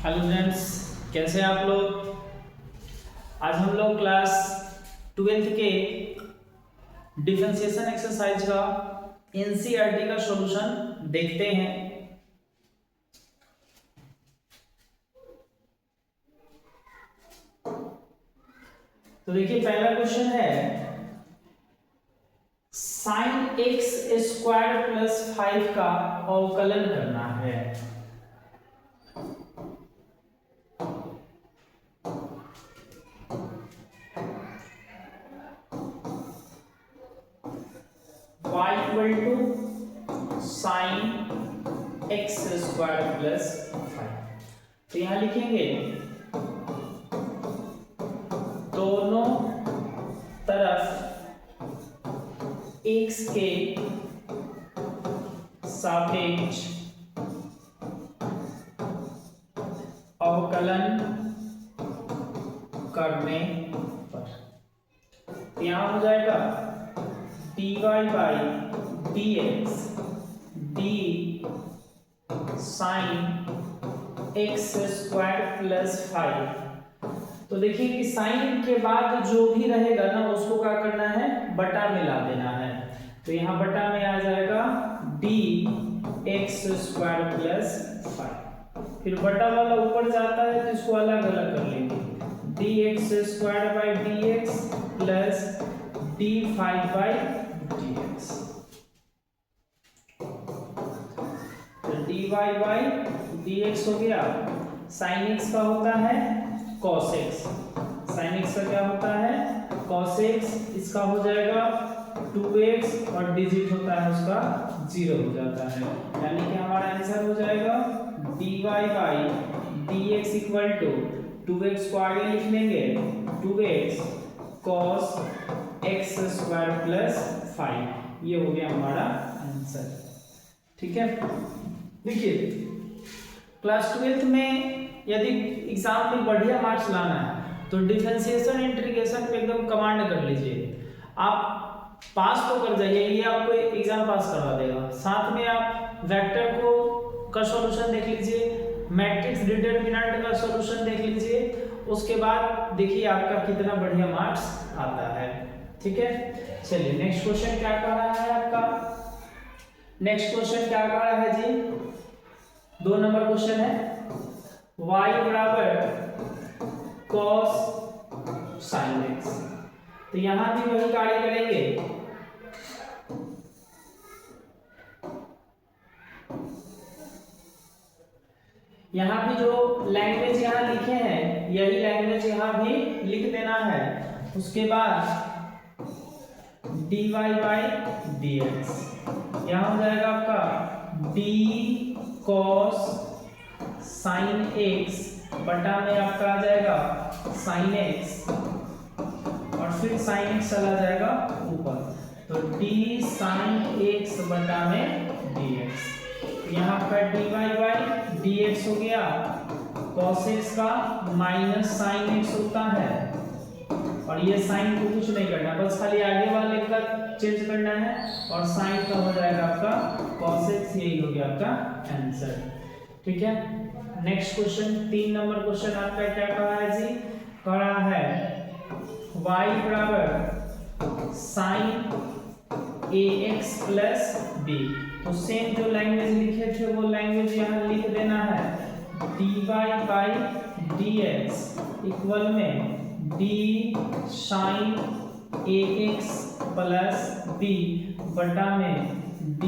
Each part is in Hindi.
हेलो फ्रेंड्स, कैसे हैं आप लोग। आज हम लोग क्लास 12th के डिफरेंशिएशन एक्सरसाइज का एनसीईआरटी का सॉल्यूशन देखते हैं। तो देखिए, पहला क्वेश्चन है साइन एक्स स्क्वायर प्लस 5 का अवकलन करना है। y equal to sine x square plus 5। तो यहां लिखेंगे दोनों तरफ x के सापेक्ष अवकलन करने पर यहां हो जाएगा dy by dx D sign x square plus 5। तो देखिए कि साइन के बाद जो भी रहेगा ना उसको क्या करना है, बटा मिला देना है। तो यहाँ बटा में आ जाएगा डी एक्स स्क्वायर प्लस 5। फिर बटा वाला ऊपर जाता है तो इसको अलग अलग कर लेंगे, d x square by d x plus d 5 by d x. तो d y by d x हो गया। साइन एक्स का होता है cos x, sin x का क्या होता है cos x, इसका हो जाएगा 2x और डिजिट होता है उसका 0 हो जाता है। यानी कि हमारा आंसर हो जाएगा dy by dx equal to 2x को आगे लिख लेंगे 2x cos x square plus 5। ये हो गया हमारा आंसर। ठीक है, देखिए क्लास 12th में यदि एग्जाम में बढ़िया मार्क्स लाना है तो डिफरेंशिएशन इंटीग्रेशन पे एकदम कमांड कर लीजिए। आप पास तो कर जाइए, ये आपको एग्जाम पास करवा देगा। साथ में आप वेक्टर को का सॉल्यूशन देख लीजिए, मैट्रिक्स डिटरमिनेंट का सॉल्यूशन देख लीजिए। उसके बाद देखिए आपका कितना बढ़िया मार्क्स आता है। ठीक है, चलिए नेक्स्ट क्वेश्चन क्या कह रहा है आपका। नेक्स्ट क्वेश्चन क्या कह रहा है जी, 2 नंबर क्वेश्चन है y बराबर cos sin x। तो यहां भी वही कार्य करेंगे। यहां भी जो लैंग्वेज यहां लिखे हैं यही लैंग्वेज यहां भी लिख देना है। उसके बाद dy बाई dx यहां हो जाएगा आपका d cos साइन x बटा में आपका आ जाएगा साइन x और फिर साइन x चला जाएगा ऊपर, तो d साइन x बटा में dx। यहाँ पर dy बाई dx हो गया, cos x का माइनस साइन x होता है और ये साइन को कुछ नहीं करना, बस खाली आगे वाले का चेंज करना है और साइन का हो जाएगा आपका cos x। यही हो गया आपका आंसर। ठीक है, नेक्स्ट क्वेश्चन 3 नंबर क्वेश्चन आपका क्या कहा है जी, कह रहा है y बराबर साइन ax प्लस b। तो सेम जो लैंग्वेज लिखे थे वो लैंग्वेज यहाँ लिख देना है, dy बाई dx इक्वल में d sine ax plus b बटा में d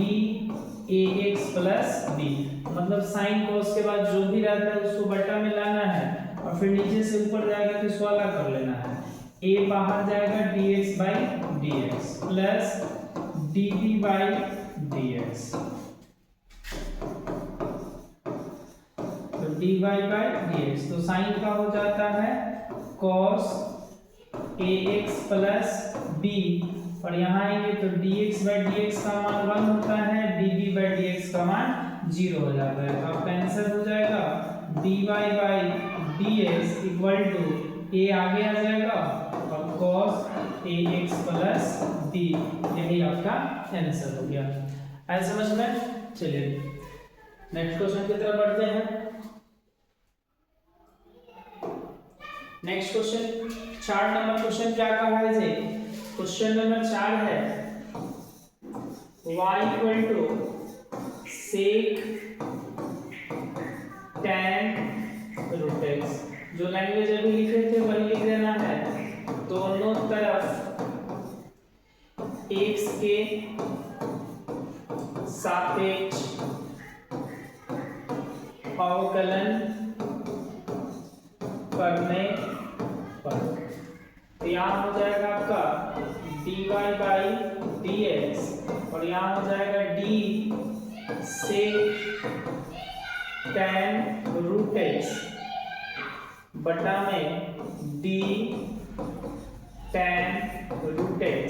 ax प्लस b। मतलब साइन को उसके बाद जो भी रहता है उसको बटा में लाना है और फिर नीचे से ऊपर जाएगा तो इसको अलग कर लेना है। a बाहर जाएगा dx by dx plus dd by dx। तो dy बाई dx तो साइन का हो जाता है cos ax प्लस b और यहाँ आएंगे तो dx बाई dx का मान 1 होता है, dd बाई dx का मान 0 हो जाता है। तो आपका आंसर हो जाएगा dy by dx equal to a आगे आ जाएगा और cos ax प्लस b। यही आपका आंसर हो गया। ऐसे समझ में। चलिए नेक्स्ट क्वेश्चन की तरफ बढ़ते हैं। नेक्स्ट क्वेश्चन 4 नंबर क्वेश्चन क्या कहा है जी? क्वेश्चन नंबर 4 है y equal to sec tan root x। जो लैंग्वेज अभी लिखे थे वही लिख देना है। दोनों तरफ x के सापेक्ष अवकलन करने पर तो यहाँ हो जाएगा आपका dy बाई dx और यहाँ हो जाएगा d sec tan root x बटा में d tan root x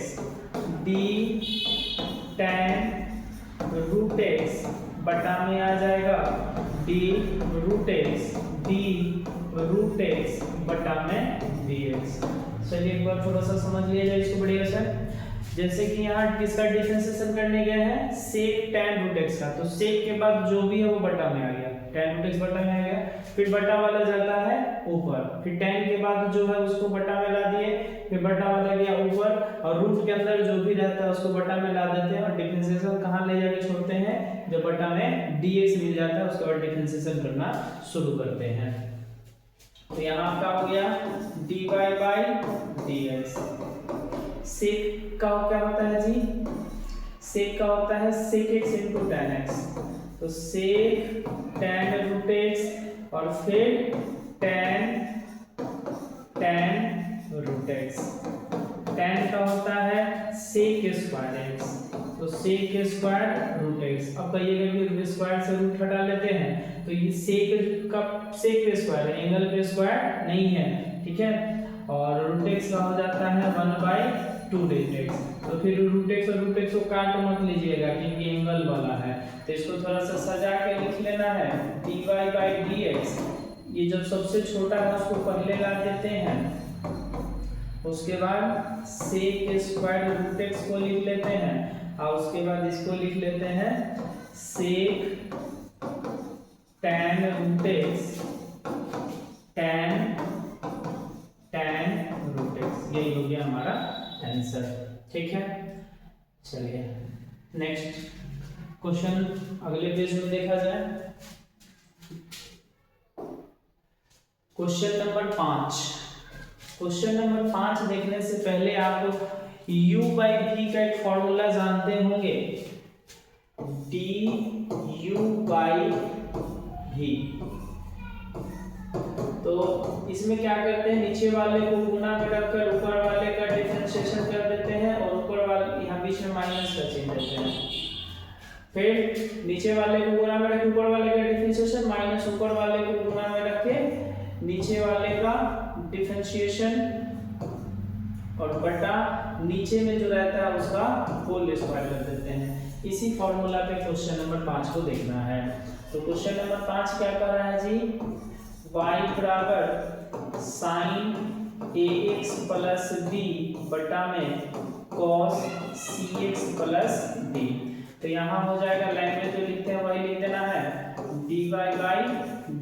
d tan root x बटा में आ जाएगा d root x d root x बटा में dx। चलिए एक बार थोड़ा सा समझ लिया जाए इसको बढ़िया से। जैसे कि यहाँ किसका डिफरेंशिएशन करने गए हैं? sec tan रूट x का। तो sec के बाद जो भी है वो बटा में आ गया, tan रूट x बटा में आ गया। फिर बटा वाला जाता है ऊपर, फिर tan के बाद जो है उसको बटा में ला दिए, फिर बटा वाला गया ऊपर और रूट के अंदर जो भी रहता है उसको बटा में ला देते हैं और डिफरेंशिएशन कहाँ ले जाके छोड़ते हैं? जब बटा में dx मिल जाता है उसके बाद डिफरेंशिएशन करना शुरू करते हैं। तो यहाँ आपका हो गया dy बाई dx। sec का क्या होता है जी? sec का होता है sec x into tan x। तो sec tan रूट x और फिर tan रूट x। tan का होता है sec स्क्वायर x, तो sec स्क्वायर रूट x। अब कहिएगा कि स्क्वायर से रूट हटा लेते हैं तो ये sec का sec पे स्क्वायर है, एंगल पे स्क्वायर नहीं है, ठीक है। और रूट x का हो जाता है 1/2 रूट x। तो फिर रूट x और रूट x को काट मत लीजिएगा क्योंकि एंगल वाला है, तो इसको थोड़ा सा सजा के लिख लेना है dy बाई dx। ये जब सबसे छोटा है उसको पहले ला देते हैं, उसके बाद sec स्क्वायर रूट x को लिख लेते हैं और उसके बाद इसको लिख लेते हैं sec tan root x tan root x। यही हो गया हमारा आंसर, ठीक है। चलिए नेक्स्ट क्वेश्चन अगले पेज में देखा जाए। Question number 5। क्वेश्चन नंबर 5 देखने से पहले आप u बाई v का एक फॉर्मूला जानते होंगे, du बाई v। तो इसमें क्या करते हैं, नीचे वाले को गुना में रखकर ऊपर वाले का डिफरेंशिएशन कर देते हैं और ऊपर वाले यहाँ बीच में माइनस का चिन्ह देते हैं। फिर नीचे वाले को गुना में रख ऊपर वाले का डिफरेंशिएशन माइनस ऊपर वाले को गुना में रख के नीचे वाले का डिफरेंशिएशन और बटा नीचे में जो रहता है उसका होल स्क्वायर कर देते हैं। इसी फॉर्मूला पे क्वेश्चन नंबर 5 को देखना है। तो क्वेश्चन नंबर 5 क्या कर रहा है जी? y बराबर साइन ax प्लस b बटा में cos cx प्लस d। तो यहाँ हो जाएगा लैंग्वेज जो लिखते हैं वही लिख देना है dy बाई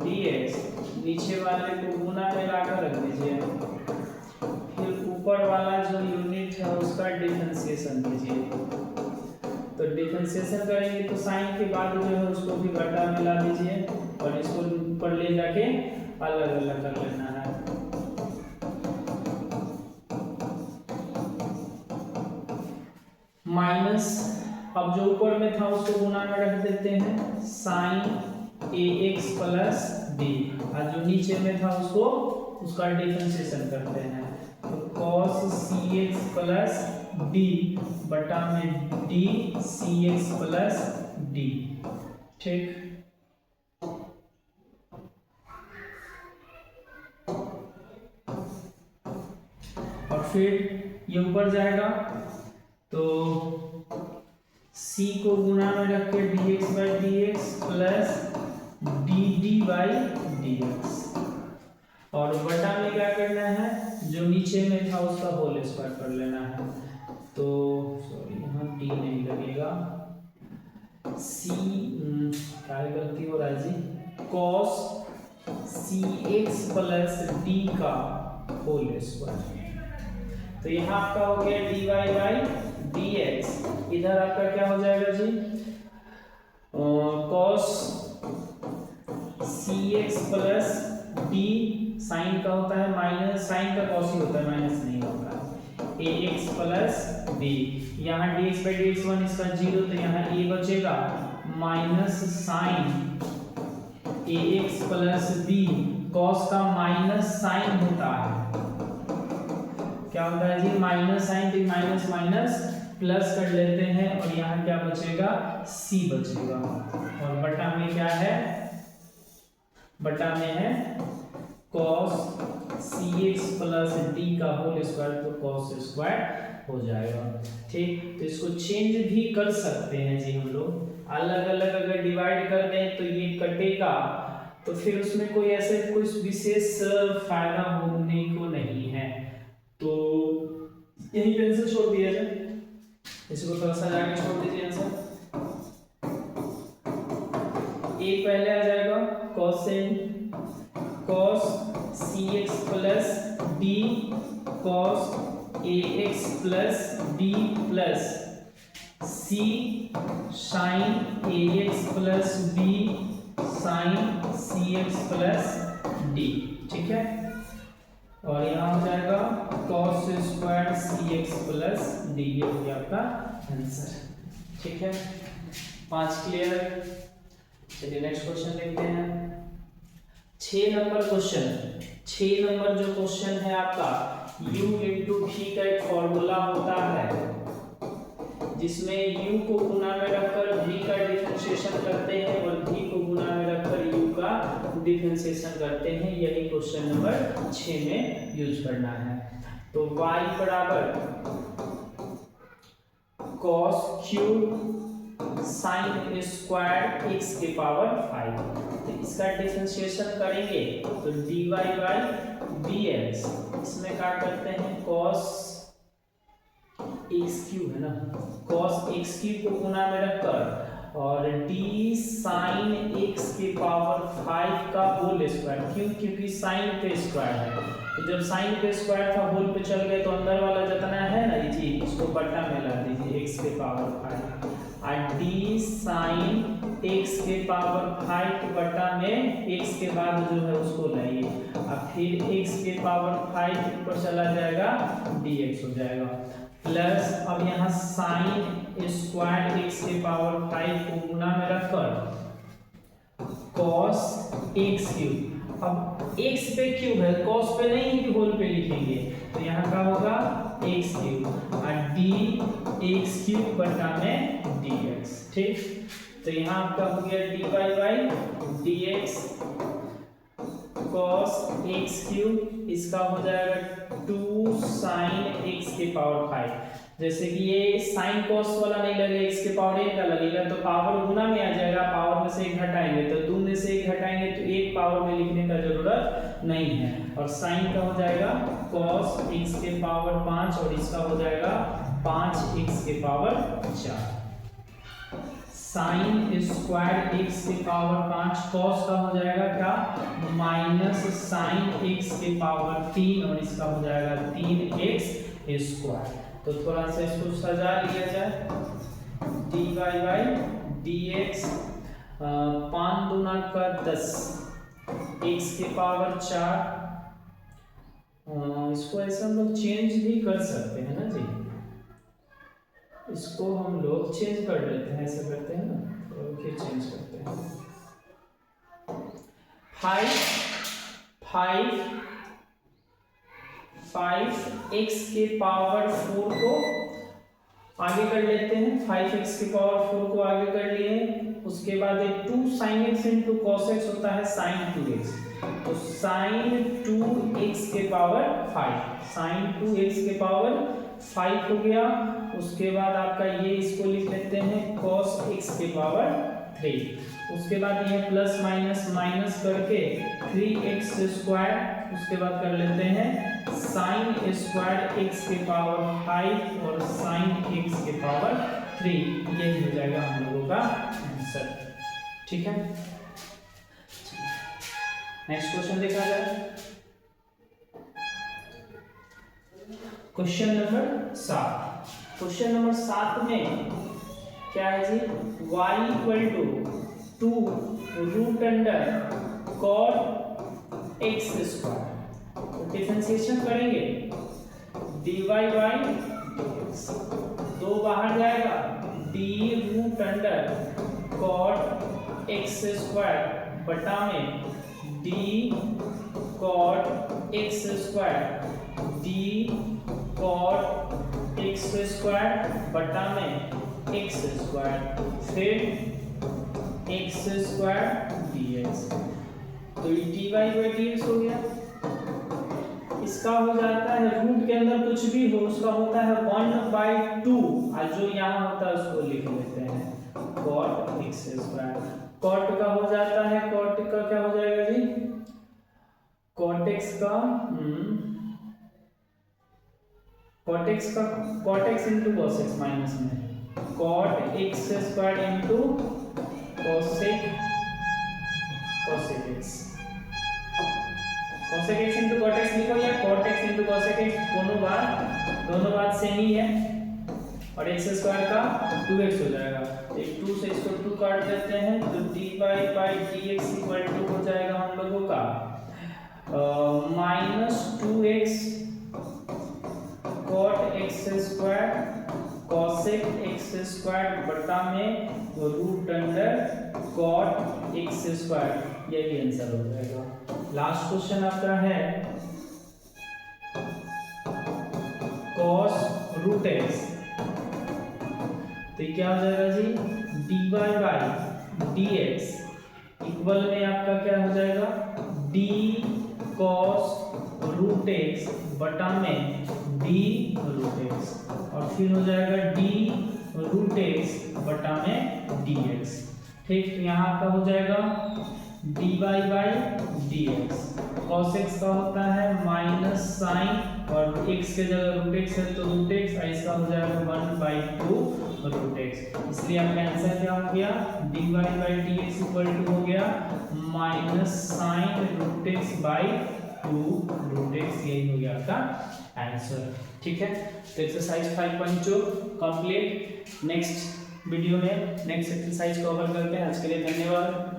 dx। नीचे वाले को गुना में लाकर रख दीजिए, फिर ऊपर वाला जो यूनिट है उसका डिफरेंशिएशन कीजिए। तो डिफरेंशिएशन करेंगे तो साइन के बाद जो है उसको भी बटा में ला दीजिए और इसको ऊपर ले जाके अलग अलग कर लेना है। माइनस अब जो ऊपर में था उसको गुना में रख देते हैं साइन ax प्लस d और जो नीचे में था उसको उसका डिफरेंशिएशन करते हैं। तो cos cx प्लस d बटा में d cx प्लस d, ठीक। और फिर ये ऊपर जाएगा तो c को गुना में रख के dx by dx plus dd by dx और बटा में क्या करना है, जो नीचे में था उसका होल स्क्वायर कर लेना है। तो सॉरी यहाँ d नहीं लगेगा, c क्या गलती हो रहा है जी, cos cx प्लस d का होल स्क्वायर। तो यहाँ आपका हो गया dy बाई dx, इधर आपका क्या हो जाएगा जी, cos cx plus d, sine का होता है माइनस, साइन का cos ही होता है, माइनस नहीं होता है, ax प्लस b, यहाँ dx बाई dx 1, इसका 0, तो यहाँ a बचेगा minus sine ax plus b, cos का माइनस साइन होता है, क्या होता है जी, माइनस साइन, तो माइनस माइनस प्लस कर लेते हैं, और यहाँ क्या बचेगा, c बचेगा, और बटा में क्या है, बटा में है cos cx प्लस d का होल स्क्वायर, तो cos स्क्वायर हो जाएगा। ठीक, तो इसको चेंज भी कर सकते हैं जी हम लोग, अलग अलग अगर डिवाइड कर दें तो ये कटेगा, तो फिर उसमें कोई ऐसे कुछ विशेष फायदा होने को नहीं है, तो यही पे आंसर छोड़ दिया जाए, इसको थोड़ा सा आगे छोड़ दीजिए आंसर। ए पहले आ जाएगा cos cx plus d cos ax plus b plus c sin ax plus b sin cx plus d, ठीक है, और यहाँ हो जाएगा cos square cx plus d, ये हो गया आपका आंसर। ठीक है, 5 क्लियर। चलिए नेक्स्ट क्वेश्चन देखते हैं। 6 नंबर क्वेश्चन, 6 नंबर जो क्वेश्चन है आपका, u इंटू v का एक फॉर्मूला होता है जिसमें u को गुना में रखकर v का डिफरेंशिएशन करते हैं और v को गुना में रखकर u का डिफरेंशिएशन करते हैं, यही क्वेश्चन नंबर 6 में यूज करना है। तो y बराबर cos cube sine square x के पावर 5, तो इसका डिफरेंशिएशन करेंगे तो dy बाई dx, इसमें क्या करते हैं cos x क्यूब है ना, cos x क्यूब को गुना में रखकर और d sin x के पावर 5 का होल स्क्वायर, क्यों, क्योंकि साइन पे स्क्वायर है, तो जब साइन पे स्क्वायर था होल पे चल गए तो अंदर वाला जितना है ना ये चीज, इसको बट्टा में ला दीजिए x के पावर 5, और d sin x के पावर 5 बटा में x के बाद जो है उसको लाइए, और फिर x के पावर 5 ऊपर चला जाएगा dx हो जाएगा, प्लस अब यहाँ साइन स्क्वायर x के पावर 5 को गुना में रखकर cos x क्यूब, अब x पे क्यूब है, cos पे नहीं कि होल पे लिखेंगे, तो यहाँ का होगा x क्यूब और d x क्यूब बटा में dx। ठीक, तो यहाँ आपका हो गया dy by dx cos x cube, इसका हो जाएगा 2 sin x के पावर 5, जैसे कि ये साइन cos वाला नहीं लगेगा, x के पावर 1 का लगेगा, तो पावर गुना में आ जाएगा, पावर में से 1 घटाएंगे तो 2 में से 1 घटाएंगे तो 1 पावर में लिखने का जरूरत नहीं है, और साइन का हो जाएगा cos x के पावर 5 और इसका हो जाएगा 5x के पावर 4, साइन स्क्वायर x के पावर 5, cos का हो जाएगा क्या, माइनस साइन x के पावर 3 और इसका हो जाएगा 3x स्क्वायर। तो थोड़ा सा इसको सजा लिया जाए, dy बाई dx 5 दूना का 10 x के पावर 4, इसको ऐसा हम लोग चेंज भी कर सकते हैं ना जी, इसको हम लोग चेंज कर देते हैं, ऐसा करते हैं ना, तो फिर चेंज करते हैं 5 x के पावर 4 को आगे कर लेते हैं, 5x के पावर 4 को आगे कर लिए, उसके बाद एक 2 sin x into cos x होता है sin 2x, तो sin 2x के पावर 5, sin 2x के पावर 5 हो गया, उसके बाद आपका ये इसको लिख लेते हैं cos x के पावर 3, उसके बाद ये प्लस माइनस माइनस करके 3x स्क्वायर, उसके बाद कर लेते हैं साइन स्क्वायर x के पावर 5 और साइन x के पावर 3, यही हो जाएगा हम लोगों का आंसर। ठीक है, नेक्स्ट क्वेश्चन देखा जाए। Question number 7। क्वेश्चन नंबर 7 में क्या है जी, y equal to 2 root under cot x square, differentiation करेंगे dy बाई dx, 2 बाहर जाएगा, d root under cot x square बटा में d cot x square, d cot x square बटा में एक्स स्क्वायर, फिर एक्स स्क्वायर dx। तो ये dy बाई dx हो गया। इसका हो जाता है रूट के अंदर कुछ भी हो उसका होता है 1/2, और जो यहाँ होता है उसको लिख लेते हैं cot x स्क्वायर। cot का हो जाता है, cot का क्या हो जाएगा जी, cot x का cot x into cos x minus में cot x square into cosec x, cosec x into cot x लिखो या cot x into cosec x, दोनों बात सेम ही है, और x स्क्वायर का 2x हो जाएगा। एक 2 से इसको 2 काट देते हैं तो dy by dx equal to हो जाएगा हम लोगों का -2x cot x square cosec x square बटा में root under cot x square, यही आंसर हो जाएगा। लास्ट क्वेश्चन आपका है cos रूट x, तो क्या हो जाएगा जी, dy बाई dx इक्वल में आपका क्या हो जाएगा, d cos रूट x बटा में d रूट x, और फिर हो जाएगा d रूट x बटा में dx। ठीक, तो यहाँ आपका हो जाएगा dy by dx, cos x का होता है माइनस साइन और x के जगह रूट x है तो रूट x, इसका हो जाएगा 1/2 रूट x। इसलिए आपका आंसर क्या हो गया, dy by dx equal to हो गया minus sine root x by 2 root x, यही हो गया आपका आंसर। ठीक है, तो एक्सरसाइज 5.2 कंप्लीट। नेक्स्ट वीडियो में नेक्स्ट एक्सरसाइज कवर करते हैं। आज के लिए धन्यवाद।